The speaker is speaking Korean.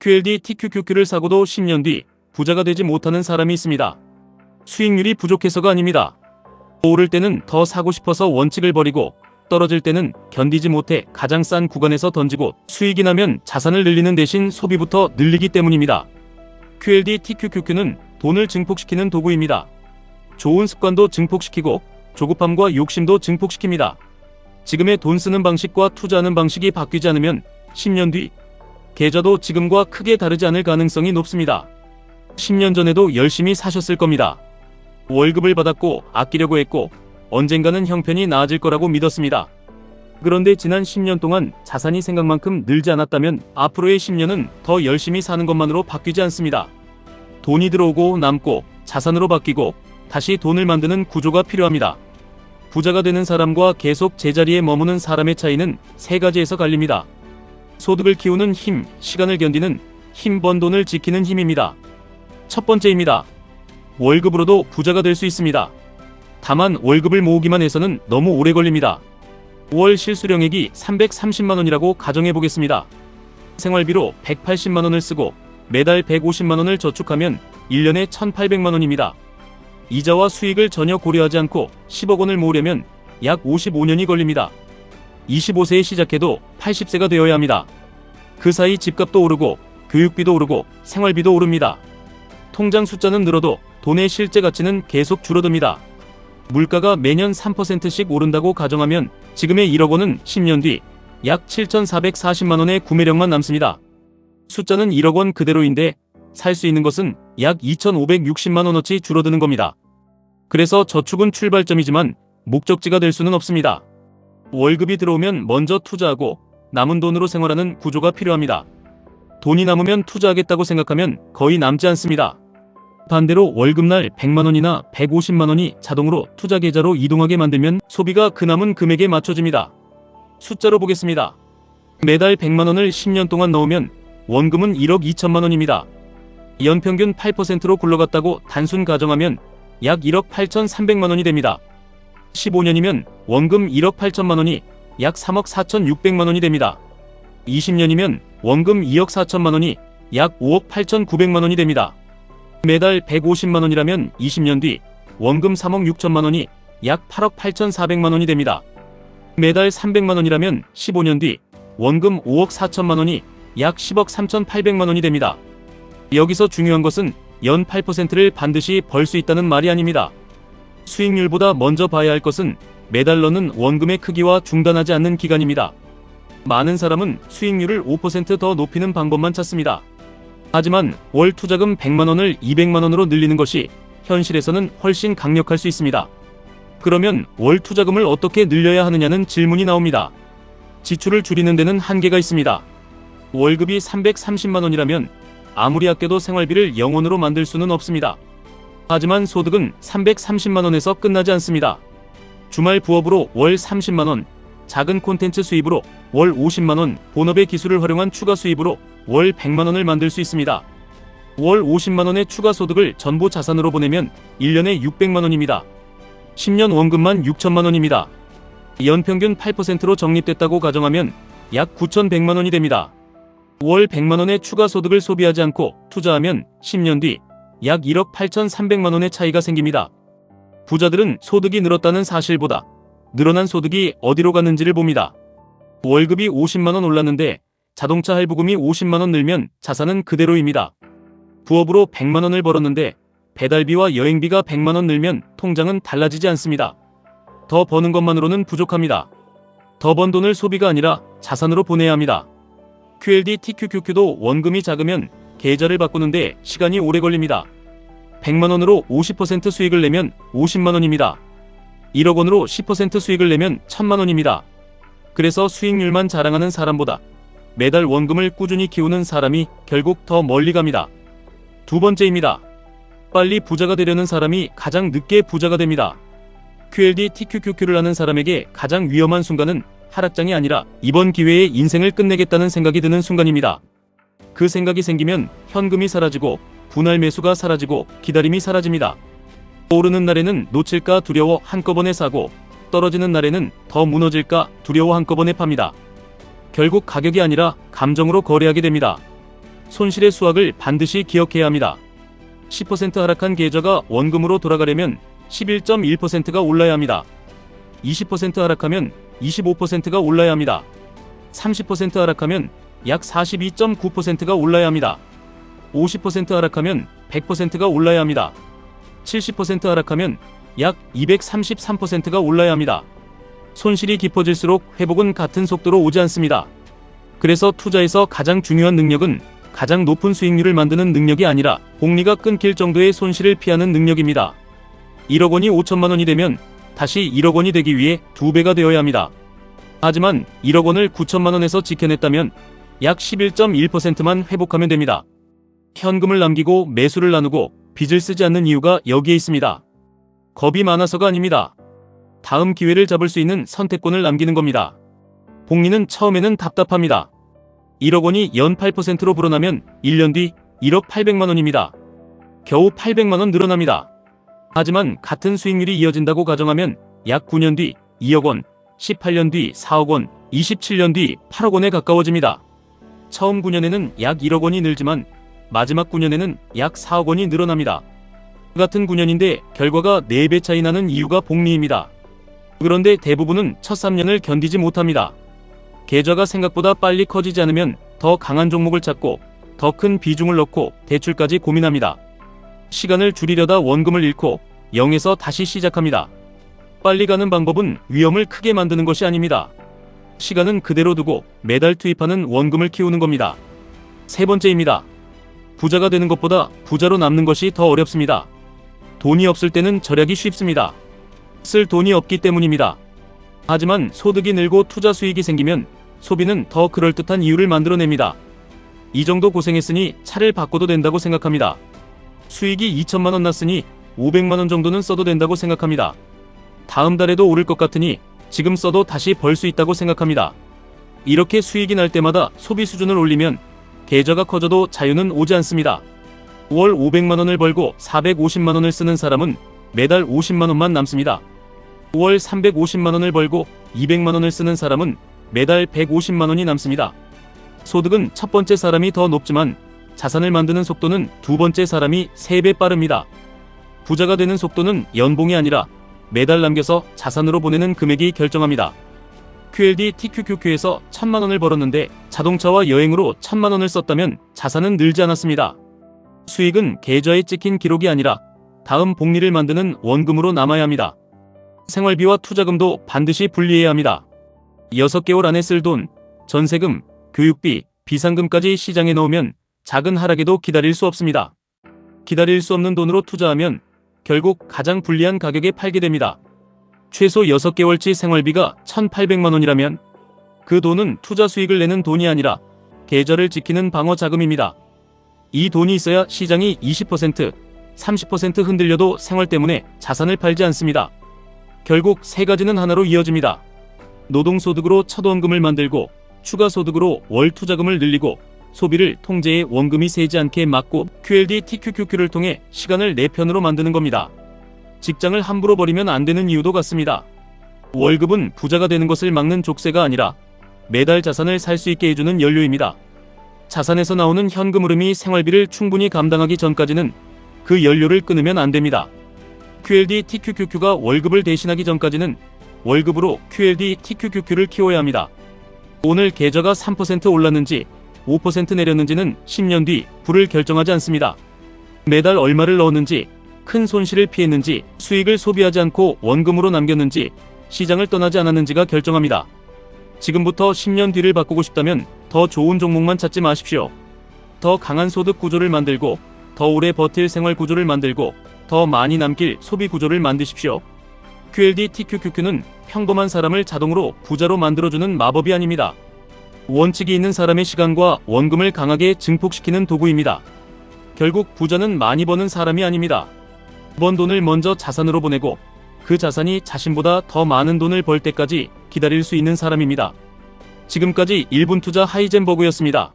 QLD TQQQ를 사고도 10년 뒤 부자가 되지 못하는 사람이 있습니다. 수익률이 부족해서가 아닙니다. 오를 때는 더 사고 싶어서 원칙을 버리고 떨어질 때는 견디지 못해 가장 싼 구간에서 던지고 수익이 나면 자산을 늘리는 대신 소비부터 늘리기 때문입니다. QLD TQQQ는 돈을 증폭시키는 도구입니다. 좋은 습관도 증폭시키고 조급함과 욕심도 증폭시킵니다. 지금의 돈 쓰는 방식과 투자하는 방식이 바뀌지 않으면 10년 뒤 계좌도 지금과 크게 다르지 않을 가능성이 높습니다. 10년 전에도 열심히 사셨을 겁니다. 월급을 받았고 아끼려고 했고 언젠가는 형편이 나아질 거라고 믿었습니다. 그런데 지난 10년 동안 자산이 생각만큼 늘지 않았다면 앞으로의 10년은 더 열심히 사는 것만으로 바뀌지 않습니다. 돈이 들어오고 남고 자산으로 바뀌고 다시 돈을 만드는 구조가 필요합니다. 부자가 되는 사람과 계속 제자리에 머무는 사람의 차이는 세 가지에서 갈립니다. 소득을 키우는 힘, 시간을 견디는 힘, 번 돈을 지키는 힘입니다. 첫 번째입니다. 월급으로도 부자가 될 수 있습니다. 다만 월급을 모으기만 해서는 너무 오래 걸립니다. 월 실수령액이 330만원이라고 가정해보겠습니다. 생활비로 180만원을 쓰고 매달 150만원을 저축하면 1년에 1800만원입니다. 이자와 수익을 전혀 고려하지 않고 10억 원을 모으려면 약 55년이 걸립니다. 25세에 시작해도 80세가 되어야 합니다. 그 사이 집값도 오르고 교육비도 오르고 생활비도 오릅니다. 통장 숫자는 늘어도 돈의 실제 가치는 계속 줄어듭니다. 물가가 매년 3%씩 오른다고 가정하면 지금의 1억 원은 10년 뒤 약 7,440만원의 구매력만 남습니다. 숫자는 1억 원 그대로인데 살 수 있는 것은 약 2,560만원어치 줄어드는 겁니다. 그래서 저축은 출발점이지만 목적지가 될 수는 없습니다. 월급이 들어오면 먼저 투자하고 남은 돈으로 생활하는 구조가 필요합니다. 돈이 남으면 투자하겠다고 생각하면 거의 남지 않습니다. 반대로 월급날 100만원이나 150만원이 자동으로 투자 계좌로 이동하게 만들면 소비가 그 남은 금액에 맞춰집니다. 숫자로 보겠습니다. 매달 100만원을 10년 동안 넣으면 원금은 1억 2천만원입니다. 연평균 8%로 굴러갔다고 단순 가정하면 약 1억 8,300만원이 됩니다. 15년이면 원금 1억 8천만원이 약 3억 4,600만원이 됩니다. 20년이면 원금 2억 4천만원이 약 5억 8,900만원이 됩니다. 매달 150만원이라면 20년 뒤 원금 3억 6천만원이 약 8억 8,400만원이 됩니다. 매달 300만원이라면 15년 뒤 원금 5억 4천만원이 약 10억 3,800만원이 됩니다. 여기서 중요한 것은 연 8%를 반드시 벌 수 있다는 말이 아닙니다. 수익률보다 먼저 봐야 할 것은 매달 넣는 원금의 크기와 중단하지 않는 기간입니다. 많은 사람은 수익률을 5% 더 높이는 방법만 찾습니다. 하지만 월 투자금 100만원을 200만원으로 늘리는 것이 현실에서는 훨씬 강력할 수 있습니다. 그러면 월 투자금을 어떻게 늘려야 하느냐는 질문이 나옵니다. 지출을 줄이는 데는 한계가 있습니다. 월급이 330만원이라면 아무리 아껴도 생활비를 0원으로 만들 수는 없습니다. 하지만 소득은 330만원에서 끝나지 않습니다. 주말 부업으로 월 30만원, 작은 콘텐츠 수입으로 월 50만원, 본업의 기술을 활용한 추가 수입으로 월 100만원을 만들 수 있습니다. 월 50만원의 추가 소득을 전부 자산으로 보내면 1년에 600만원입니다. 10년 원금만 6천만원입니다. 연평균 8%로 적립됐다고 가정하면 약 9,100만원이 됩니다. 월 100만원의 추가 소득을 소비하지 않고 투자하면 10년 뒤 약 1억 8,300만원의 차이가 생깁니다. 부자들은 소득이 늘었다는 사실보다 늘어난 소득이 어디로 갔는지를 봅니다. 월급이 50만원 올랐는데 자동차 할부금이 50만원 늘면 자산은 그대로입니다. 부업으로 100만원을 벌었는데 배달비와 여행비가 100만원 늘면 통장은 달라지지 않습니다. 더 버는 것만으로는 부족합니다. 더 번 돈을 소비가 아니라 자산으로 보내야 합니다. QLD TQQQ도 원금이 작으면 계좌를 바꾸는데 시간이 오래 걸립니다. 100만원으로 50% 수익을 내면 50만원입니다. 1억 원으로 10% 수익을 내면 1000만원입니다. 그래서 수익률만 자랑하는 사람보다 매달 원금을 꾸준히 키우는 사람이 결국 더 멀리 갑니다. 두 번째입니다. 빨리 부자가 되려는 사람이 가장 늦게 부자가 됩니다. QLD TQQQ를 하는 사람에게 가장 위험한 순간은 하락장이 아니라 이번 기회에 인생을 끝내겠다는 생각이 드는 순간입니다. 그 생각이 생기면 현금이 사라지고 분할 매수가 사라지고 기다림이 사라집니다. 오르는 날에는 놓칠까 두려워 한꺼번에 사고 떨어지는 날에는 더 무너질까 두려워 한꺼번에 팝니다. 결국 가격이 아니라 감정으로 거래하게 됩니다. 손실의 수확을 반드시 기억해야 합니다. 10% 하락한 계좌가 원금으로 돌아가려면 11.1%가 올라야 합니다. 20% 하락하면 25%가 올라야 합니다. 30% 하락하면 약 42.9%가 올라야 합니다. 50% 하락하면 100%가 올라야 합니다. 70% 하락하면 약 233%가 올라야 합니다. 손실이 깊어질수록 회복은 같은 속도로 오지 않습니다. 그래서 투자에서 가장 중요한 능력은 가장 높은 수익률을 만드는 능력이 아니라 복리가 끊길 정도의 손실을 피하는 능력입니다. 1억 원이 5천만 원이 되면 다시 1억 원이 되기 위해 2배가 되어야 합니다. 하지만 1억 원을 9천만 원에서 지켜냈다면 약 11.1%만 회복하면 됩니다. 현금을 남기고 매수를 나누고 빚을 쓰지 않는 이유가 여기에 있습니다. 겁이 많아서가 아닙니다. 다음 기회를 잡을 수 있는 선택권을 남기는 겁니다. 복리는 처음에는 답답합니다. 1억 원이 연 8%로 불어나면 1년 뒤 1억 800만 원입니다. 겨우 800만 원 늘어납니다. 하지만 같은 수익률이 이어진다고 가정하면 약 9년 뒤 2억 원, 18년 뒤 4억 원, 27년 뒤 8억 원에 가까워집니다. 처음 9년에는 약 1억 원이 늘지만 마지막 9년에는 약 4억 원이 늘어납니다. 같은 9년인데 결과가 4배 차이 나는 이유가 복리입니다. 그런데 대부분은 첫 3년을 견디지 못합니다. 계좌가 생각보다 빨리 커지지 않으면 더 강한 종목을 찾고 더 큰 비중을 넣고 대출까지 고민합니다. 시간을 줄이려다 원금을 잃고 0에서 다시 시작합니다. 빨리 가는 방법은 위험을 크게 만드는 것이 아닙니다. 시간은 그대로 두고 매달 투입하는 원금을 키우는 겁니다. 세 번째입니다. 부자가 되는 것보다 부자로 남는 것이 더 어렵습니다. 돈이 없을 때는 절약이 쉽습니다. 쓸 돈이 없기 때문입니다. 하지만 소득이 늘고 투자 수익이 생기면 소비는 더 그럴듯한 이유를 만들어냅니다. 이 정도 고생했으니 차를 바꿔도 된다고 생각합니다. 수익이 2천만 원 났으니 500만 원 정도는 써도 된다고 생각합니다. 다음 달에도 오를 것 같으니 지금 써도 다시 벌 수 있다고 생각합니다. 이렇게 수익이 날 때마다 소비 수준을 올리면 계좌가 커져도 자유는 오지 않습니다. 월 500만 원을 벌고 450만 원을 쓰는 사람은 매달 50만 원만 남습니다. 월 350만 원을 벌고 200만 원을 쓰는 사람은 매달 150만 원이 남습니다. 소득은 첫 번째 사람이 더 높지만 자산을 만드는 속도는 두 번째 사람이 3배 빠릅니다. 부자가 되는 속도는 연봉이 아니라 매달 남겨서 자산으로 보내는 금액이 결정합니다. QLD TQQQ에서 1000만 원을 벌었는데 자동차와 여행으로 1000만 원을 썼다면 자산은 늘지 않았습니다. 수익은 계좌에 찍힌 기록이 아니라 다음 복리를 만드는 원금으로 남아야 합니다. 생활비와 투자금도 반드시 분리해야 합니다. 6개월 안에 쓸 돈, 전세금, 교육비, 비상금까지 시장에 넣으면 작은 하락에도 기다릴 수 없습니다. 기다릴 수 없는 돈으로 투자하면 결국 가장 불리한 가격에 팔게 됩니다. 최소 6개월치 생활비가 1,800만 원이라면 그 돈은 투자 수익을 내는 돈이 아니라 계좌를 지키는 방어 자금입니다. 이 돈이 있어야 시장이 20%, 30% 흔들려도 생활 때문에 자산을 팔지 않습니다. 결국 세 가지는 하나로 이어집니다. 노동소득으로 첫 원금을 만들고 추가 소득으로 월 투자금을 늘리고 소비를 통제해 원금이 새지 않게 막고 QLD TQQQ를 통해 시간을 내 편으로 만드는 겁니다. 직장을 함부로 버리면 안 되는 이유도 같습니다. 월급은 부자가 되는 것을 막는 족쇄가 아니라 매달 자산을 살 수 있게 해주는 연료입니다. 자산에서 나오는 현금 흐름이 생활비를 충분히 감당하기 전까지는 그 연료를 끊으면 안 됩니다. QLD TQQQ가 월급을 대신하기 전까지는 월급으로 QLD TQQQ를 키워야 합니다. 오늘 계좌가 3% 올랐는지 5% 내렸는지는 10년 뒤 부를 결정하지 않습니다. 매달 얼마를 넣었는지, 큰 손실을 피했는지, 수익을 소비하지 않고 원금으로 남겼는지, 시장을 떠나지 않았는지가 결정합니다. 지금부터 10년 뒤를 바꾸고 싶다면 더 좋은 종목만 찾지 마십시오. 더 강한 소득 구조를 만들고 더 오래 버틸 생활 구조를 만들고 더 많이 남길 소비 구조를 만드십시오. QLD TQQQ는 평범한 사람을 자동으로 부자로 만들어주는 마법이 아닙니다. 원칙이 있는 사람의 시간과 원금을 강하게 증폭시키는 도구입니다. 결국 부자는 많이 버는 사람이 아닙니다. 번 돈을 먼저 자산으로 보내고 그 자산이 자신보다 더 많은 돈을 벌 때까지 기다릴 수 있는 사람입니다. 지금까지 1분 투자 하이젠버그였습니다.